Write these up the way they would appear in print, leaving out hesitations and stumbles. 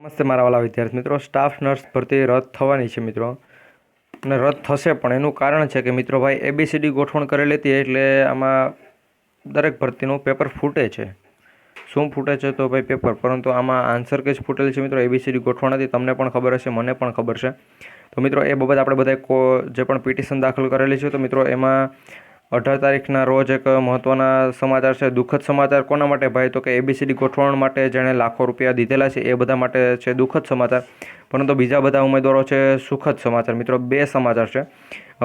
નમસ્તે મારા વાલા વિદ્યાર્થી મિત્રો, સ્ટાફ નર્સ ભરતી રદ થવાની છે મિત્રો, અને રદ થશે પણ એનું કારણ છે કે મિત્રો ભાઈ ABCD ગોઠવણ કરેલી હતી એટલે આમાં દરેક ભરતીનું પેપર ફૂટે છે. શું ફૂટે છે તો ભાઈ પેપર, પરંતુ આમાં આન્સર કે જ ફૂટેલી છે મિત્રો. ABCD ગોઠવણ હતી, તમને પણ ખબર હશે, મને પણ ખબર છે. તો મિત્રો એ બાબત આપણે બધા જે પણ પિટિશન દાખલ કરેલી છે તો મિત્રો એમાં 18 તારીખના રોજ એક મહત્ત્વના સમાચાર છે. દુઃખદ સમાચાર કોના માટે ભાઈ? તો કે ABCD ગોઠવણ માટે જેણે લાખો રૂપિયા દીધેલા છે એ બધા માટે છે દુઃખદ સમાચાર, પરંતુ બીજા બધા ઉમેદવારો છે સુખદ સમાચાર. મિત્રો બે સમાચાર છે.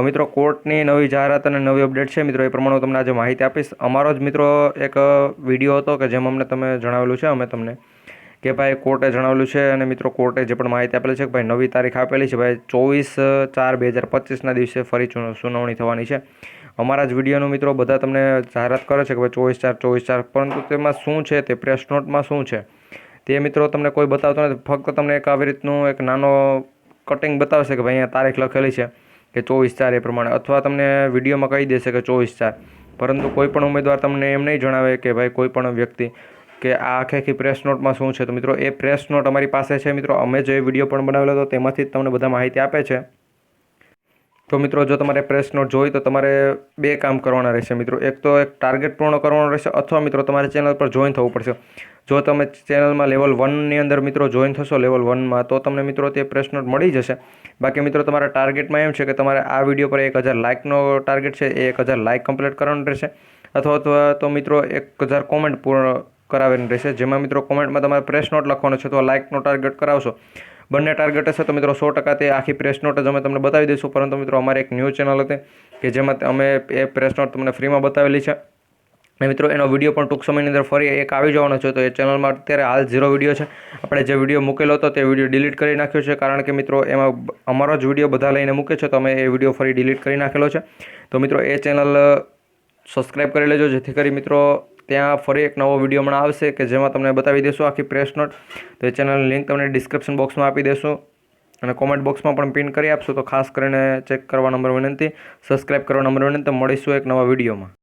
મિત્રો કોર્ટની નવી જાહેરાત અને નવી અપડેટ છે મિત્રો, એ પ્રમાણે હું તમને આજે માહિતી આપીશ. અમારો જ મિત્રો એક વિડીયો હતો કે જેમાં અમને તમે જણાવેલું છે અમે તમને કે ભાઈ કોર્ટે જણાવેલું છે, અને મિત્રો કોર્ટે જે પણ માહિતી આપેલી છે કે ભાઈ નવી તારીખ આપેલી છે ભાઈ 24/4/2025ના દિવસે ફરી સુનાવણી થવાની છે. અમારા જ વિડીયોનું મિત્રો બધા તમને જાહેરાત કરે છે કે ભાઈ 24/4/24, પરંતુ તેમાં શું છે, તે પ્રેસ નોટમાં શું છે તે મિત્રો તમને કોઈ બતાવતો નથી. ફક્ત તમને એક આવી રીતનું એક નાનો કટિંગ બતાવશે કે ભાઈ અહીંયા તારીખ લખેલી છે કે 24/4 એ પ્રમાણે, અથવા તમને વિડીયોમાં કહી દેશે કે 24/4, પરંતુ કોઈ પણ ઉમેદવાર તમને એમ નહીં જણાવે કે ભાઈ કોઈ પણ વ્યક્તિ કે આ આખી પ્રેસ નોટમાં શું છે. તો મિત્રો એ પ્રેસ નોટ અમારી પાસે છે મિત્રો, અમે જે વિડીયો પણ બનાવેલો હતો તેમાંથી જ તમને બધા માહિતી આપે છે. તો મિત્રો જો તમારે પ્રેસ નોટ જોઈ તો તમારે બે કામ કરવાના રહેશે મિત્રો. એક તો એક ટાર્ગેટ પૂર્ણ કરવાનો રહેશે, અથવા મિત્રો તમારે ચેનલ પર જોઈન થવું પડશે. જો તમે ચેનલમાં લેવલ 1ની અંદર મિત્રો જોઈન થશો, લેવલ 1માં, તો તમને મિત્રો તે પ્રેસ નોટ મળી જશે. બાકી મિત્રો તમારા ટાર્ગેટમાં એમ છે કે તમારે આ વિડીયો પર 1000 લાઇકનો ટાર્ગેટ છે, એ 1000 લાઇક કમ્પ્લીટ કરવાનું રહેશે, અથવા તો મિત્રો 1000 કોમેન્ટ પૂર્ણ કરાવવાની રહેશે, જેમાં મિત્રો કોમેન્ટમાં તમારે પ્રેસ નોટ લખવાનો છે, તો લાઇકનો ટાર્ગેટ કરાવશો. બંને ટાર્ગેટ હશે તો મિત્રો 100% તે આખી પ્રેસ નોટ જ અમે તમને બતાવી દઈશું. પરંતુ મિત્રો અમારી એક ન્યૂઝ ચેનલ હતી કે જેમાં અમે એ પ્રેસ નોટ તમને ફ્રીમાં બતાવેલી છે, અને મિત્રો એનો વિડીયો પણ ટૂંક સમયની અંદર ફરી એક આવી જવાનો છે. તો એ ચેનલમાં અત્યારે હાલ 0 વિડીયો છે. આપણે જે વિડીયો મૂકેલો હતો તે વિડીયો ડિલીટ કરી નાખ્યો છે, કારણ કે મિત્રો એમાં અમારો જ વિડીયો બધા લઈને મૂકે છે, તો અમે એ વિડીયો ફરી ડિલીટ કરી નાખેલો છે. તો મિત્રો એ ચેનલ સબસ્ક્રાઈબ કરી લેજો, જેથી કરી મિત્રો ત્યાં ફરી એક નવો વિડીયો હમણાં આવશે કે જેમાં તમને બતાવી દઈશું આખી પ્રેસ નોટ. તો એ ચેનલની લિંક તમને ડિસ્ક્રિપ્શન બોક્સમાં આપી દેશું, અને કોમેન્ટ બોક્સમાં પણ પિન કરી આપશું. તો ખાસ કરીને ચેક કરવા નંબર વિનંતી, સબસ્ક્રાઈબ કરવા નંબર વિનંતી. મળીશું એક નવા વિડીયોમાં.